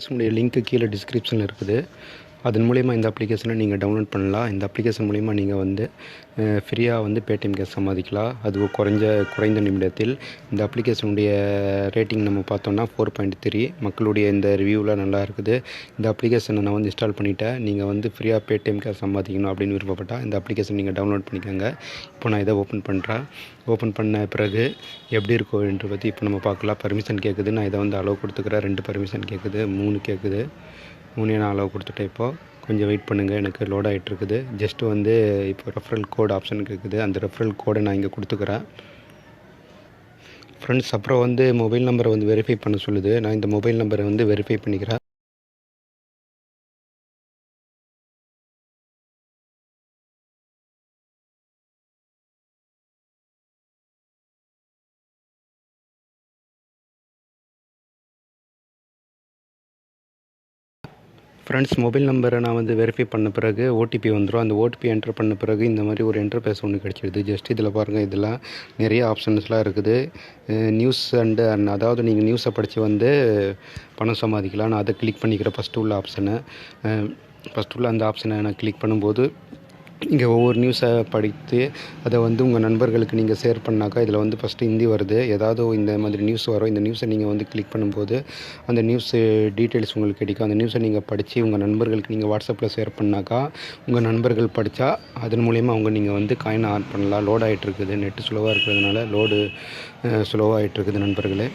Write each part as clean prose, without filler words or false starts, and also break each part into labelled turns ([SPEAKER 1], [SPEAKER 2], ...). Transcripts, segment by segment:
[SPEAKER 1] உடைய லிங்க்கு கீழே டிஸ்கிரிப்ஷனில் இருக்குது. அதன் மூலிமா இந்த அப்ளிகேஷனை நீங்கள் டவுன்லோட் பண்ணலாம். இந்த அப்ளிகேஷன் மூலிமா நீங்கள் வந்து ஃப்ரீயாக வந்து பேடிஎம் கேஷ் சம்பாதிக்கலாம். அது குறைந்த நிமிடத்தில். இந்த அப்ளிகேஷனுடைய ரேட்டிங் நம்ம பார்த்தோம்னா 4.3. மக்களுடைய இந்த ரிவ்யூவில் நல்லா இருக்குது. இந்த அப்ளிகேஷனை நான் வந்து இன்ஸ்டால் பண்ணிவிட்டேன். நீங்கள் வந்து ஃப்ரீயாக பேடிஎம் கேஷ் சம்பாதிக்கணும் அப்படின்னு விருப்பப்பட்டால் இந்த அப்ளிகேஷன் நீங்கள் டவுன்லோட் பண்ணிக்கோங்க. இப்போ நான் இதை ஓப்பன் பண்ணுறேன். ஓப்பன் பண்ண பிறகு எப்படி இருக்கும் என்று பற்றி இப்போ நம்ம பார்க்கலாம். பர்மிஷன் கேட்குது. நான் இதை வந்து அலோவ் கொடுத்துக்கிறேன். 2 பர்மிஷன் கேட்குது, 3 கேட்குது. 3 நான் அலோவ் கொடுத்துட்டேன். இப்போது கொஞ்சம் வெயிட் பண்ணுங்கள், எனக்கு லோட் ஆகிட்டுருக்குது. ஜஸ்ட்டு வந்து இப்போ ரெஃபரல் கோட் ஆப்ஷன் கேட்குது. அந்த ரெஃபரல் கோடை நான் இங்கே கொடுத்துக்கிறேன். ஃப்ரெண்ட்ஸ், அப்புறம் வந்து மொபைல் நம்பரை வந்து வெரிஃபை பண்ண சொல்லுது. நான் இந்த மொபைல் நம்பரை வந்து வெரிஃபை பண்ணிக்கிறேன். ஃப்ரெண்ட்ஸ், மொபைல் நம்பரை நான் வந்து வெரிஃபை பண்ண பிறகு ஓடிபி வந்துடும். அந்த ஓடிபி என்டர் பண்ண பிறகு இந்த மாதிரி ஒரு இன்டர்ஃபேஸ் ஒன்று கிடச்சிடுது. ஜஸ்ட் இதில் பாருங்கள், இதெல்லாம் நிறைய ஆப்ஷன்ஸ்லாம் இருக்குது. நியூஸ் அண்டு அதாவது நீங்கள் நியூஸை படித்து வந்து பணம் சம்பாதிக்கலாம். நான் அதை கிளிக் பண்ணிக்கிறேன். ஃபஸ்ட்டு உள்ள அந்த ஆப்ஷனை நான் கிளிக் பண்ணும்போது இங்கே ஒவ்வொரு நியூஸை படித்து அதை வந்து உங்கள் நண்பர்களுக்கு நீங்கள் ஷேர் பண்ணாக்கா இதில் வந்து ஃபஸ்ட்டு ஹிந்தி வருது. ஏதாவது இந்த மாதிரி நியூஸ் வரும். இந்த நியூஸை நீங்கள் வந்து கிளிக் பண்ணும்போது அந்த நியூஸ் டீட்டெயில்ஸ் உங்களுக்கு கிடைக்கும். அந்த நியூஸை நீங்கள் படித்து உங்கள் நண்பர்களுக்கு நீங்கள் வாட்ஸ்அப்பில் ஷேர் பண்ணாக்கா உங்கள் நண்பர்கள் படித்தா அதன் மூலயமா நீங்கள் வந்து காயின் ஆன் பண்ணலாம். லோட் ஆகிட்டுருக்குது. நெட்டு ஸ்லோவாக இருக்கிறதுனால லோடு ஸ்லோவாக ஆகிட்டுருக்குது நண்பர்களே.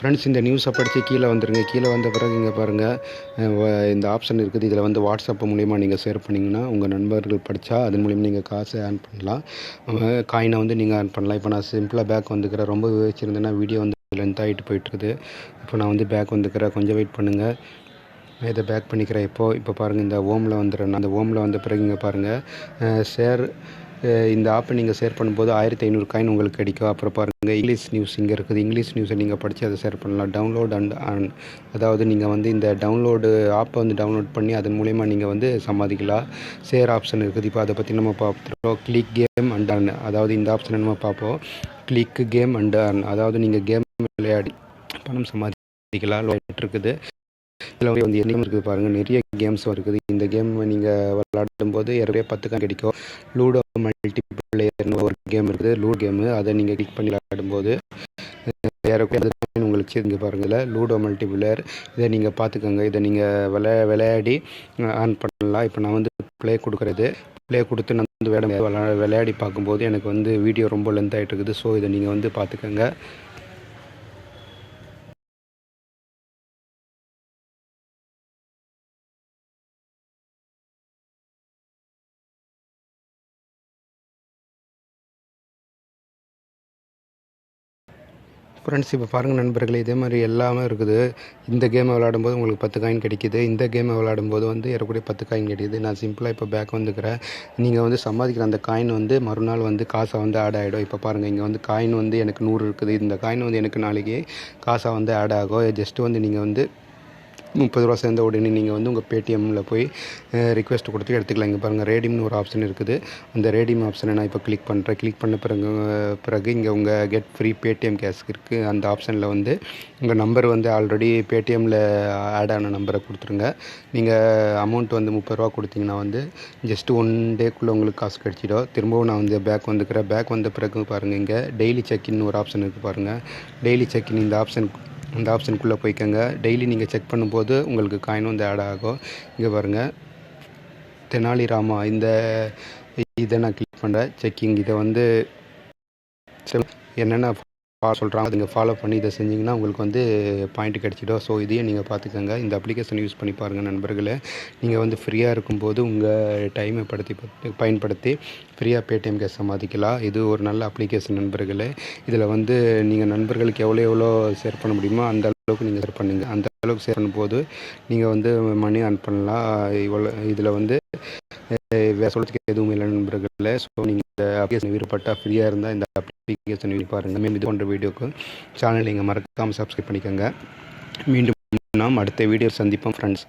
[SPEAKER 1] ஃப்ரெண்ட்ஸ், இந்த நியூஸை படித்து கீழே வந்துடுங்க. கீழே வந்த பிறகு இங்கே பாருங்கள், இந்த ஆப்ஷன் இருக்குது. இதில் வந்து வாட்ஸ்அப் மூலிமா நீங்கள் ஷேர் பண்ணிங்கன்னா உங்கள் நண்பர்கள் படித்தா அதன் மூலிமா நீங்கள் காசை ஏர்ன் பண்ணலாம். காயினை வந்து நீங்கள் ஏர்ன் பண்ணலாம். இப்போ நான் சிம்பிளாக பேக் வந்துக்கிறேன். ரொம்ப விவரிச்சிருந்தேன்னா வீடியோ வந்து லென்த் ஆகிட்டு போயிட்டுருக்குது. இப்போ நான் வந்து பேக் வந்துக்கிறேன். கொஞ்சம் வெயிட் பண்ணுங்கள். நான் இதை பேக் பண்ணிக்கிறேன். இப்போ பாருங்கள், இந்த ஹோமில் வந்துடுறேன். அந்த ஹோமில் வந்த பிறகு இங்கே பாருங்கள், ஷேர் இந்த ஆப்பை நீங்கள் ஷேர் பண்ணும்போது 1500 காயின் உங்களுக்கு கிடைக்கும். அப்புறம் பாருங்கள், இங்கிலீஷ் நியூஸ் இங்கே இருக்குது. இங்கிலீஷ் நியூஸை நீங்கள் படித்து அதை ஷேர் பண்ணலாம். டவுன்லோட் அதாவது நீங்கள் வந்து இந்த ஆப்பை வந்து டவுன்லோட் பண்ணி அதன் மூலயமா நீங்கள் வந்து சம்பாதிக்கலாம். ஷேர் ஆப்ஷன் இருக்குது. இப்போ அதை பற்றி நம்ம பார்த்துருக்கோம். கிளிக் கேம் அண்ட் அர்ன், அதாவது இந்த ஆப்ஷனை நம்ம பார்ப்போம். கிளிக் கேம் அண்ட் அர்ன், அதாவது நீங்கள் கேம் விளையாடி பணம் சம்பாதிக்கலாம் இருக்குது. இதில் வந்து என்ன இருக்குது பாருங்கள், நிறைய கேம்ஸ் இருக்குது. இந்த கேம் நீங்கள் விளையாடும் போது 10 காயின் கிடைக்கும். லூடோ மல்டிபிளேயர்னு ஒரு கேம் இருக்குது, லூடோ கேமு. அதை நீங்கள் கிளிக் பண்ணி விளையாடும்போது உங்களுக்கு இங்கே பாருங்கள், லூடோ மல்டிபிளேயர். இதை நீங்கள் பார்த்துக்கோங்க. இதை நீங்கள் விளையாடி ஆன் பண்ணலாம். இப்போ நான் வந்து ப்ளே கொடுத்து நான் வந்து விளையாடி பார்க்கும்போது எனக்கு வந்து வீடியோ ரொம்ப லென்த் ஆகிட்டு இருக்குது. ஸோ இதை நீங்கள் வந்து பார்த்துக்கோங்க. ஃப்ரெண்ட்ஸ், இப்போ பாருங்கள் நண்பர்களே, இதே மாதிரி எல்லாமே இருக்குது. இந்த கேமை விளையாடும்போது உங்களுக்கு 10 காயின் கிடைக்கிது. இந்த கேமை விளையாடும்போது வந்து ஏறக்குறைய 10 காயின் கிடைக்குது. நான் சிம்பிளாக இப்போ பேக் வந்துக்கிறேன். நீங்கள் வந்து சம்பாதிக்கிற அந்த காயின் வந்து மறுநாள் வந்து காசாக வந்து ஆட் ஆகிடும். இப்போ பாருங்கள், இங்கே வந்து காயின் வந்து எனக்கு 100 இருக்குது. இந்த காயின் வந்து எனக்கு நாளைக்கு காசாக வந்து ஆட் ஆகும். ஜஸ்ட்டு வந்து நீங்கள் வந்து ரூ. 30 சேர்ந்த உடனே நீங்கள் வந்து உங்கள் பேடிஎம்மில் போய் ரிக்வெஸ்ட் கொடுத்து எடுத்துக்கலாம். இங்கே பாருங்கள் ரேடிம்னு ஒரு ஆப்ஷன் இருக்குது. அந்த ரேடிம் ஆப்ஷனை நான் இப்போ கிளிக் பண்ணுறேன். கிளிக் பண்ண பிறகு இங்கே உங்கள் கெட் ஃப்ரீ பேடிஎம் கேஷ் இருக்குது. அந்த ஆப்ஷனில் வந்து உங்கள் நம்பர் வந்து ஆல்ரெடி பேடிஎம்மில் ஆட் ஆன நம்பரை கொடுத்துருங்க. நீங்கள் அமௌண்ட் வந்து ரூ. 30 கொடுத்தீங்கன்னா வந்து ஜஸ்ட் 1 டேக்குள்ளே உங்களுக்கு காசு கிடச்சிடும். திரும்பவும் நான் வந்து பேக் வந்துக்கிறேன். பேக் வந்த பிறகு பாருங்கள் இங்கே டெய்லி செக்இன் ஒரு ஆப்ஷன் இருக்குது பாருங்கள். டெய்லி செக்இன் இந்த ஆப்ஷனுக்குள்ளே போய்க்கோங்க. டெய்லி நீங்கள் செக் பண்ணும்போது உங்களுக்கு காயின் வந்து ஆட் ஆகும். இங்கே பாருங்கள் தெனாலிராமா இதை நான் கிளிக் பண்ணுறேன். செக்கிங் இதை வந்து என்னென்ன சொல்கிறாங்க அதை நீங்கள் ஃபாலோ பண்ணி இதை செஞ்சிங்கன்னா உங்களுக்கு வந்து பாயிண்ட் கிடச்சிடும். ஸோ இதையும் நீங்கள் பார்த்துக்கோங்க. இந்த அப்ளிகேஷன் யூஸ் பண்ணி பாருங்கள் நண்பர்களே. நீங்கள் வந்து ஃப்ரீயாக இருக்கும்போது உங்கள் டைமை பயன்படுத்தி ஃப்ரீயாக பேடிஎம் கேஷ் சம்பாதிக்கலாம். இது ஒரு நல்ல அப்ளிகேஷன் நண்பர்களே. இதில் வந்து நீங்கள் நண்பர்களுக்கு எவ்வளோ ஷேர் பண்ண முடியுமோ அந்த அளவுக்கு நீங்கள் ஷேர் பண்ணுங்கள். அந்த அளவுக்கு ஷேர் பண்ணும்போது நீங்கள் வந்து மணி earn பண்ணலாம். இதில் வந்து வேறு சொல்கிறதுக்கு எதுவும் இல்லை நண்பர்களே. ஸோ நீங்கள் இந்த அப்ளிகேஷன் விருப்பப்பட்டால் ஃப்ரீயாக இருந்தால் இந்த அப்ளிகேஷன் யூஸ் பாருங்கள். மேலும் இது போன்ற வீடியோக்கு சேனல் நீங்கள் மறக்காமல் சப்ஸ்கிரைப் பண்ணிக்கோங்க. மீண்டும் நாம் அடுத்த வீடியோ சந்திப்போம் ஃப்ரெண்ட்ஸ்.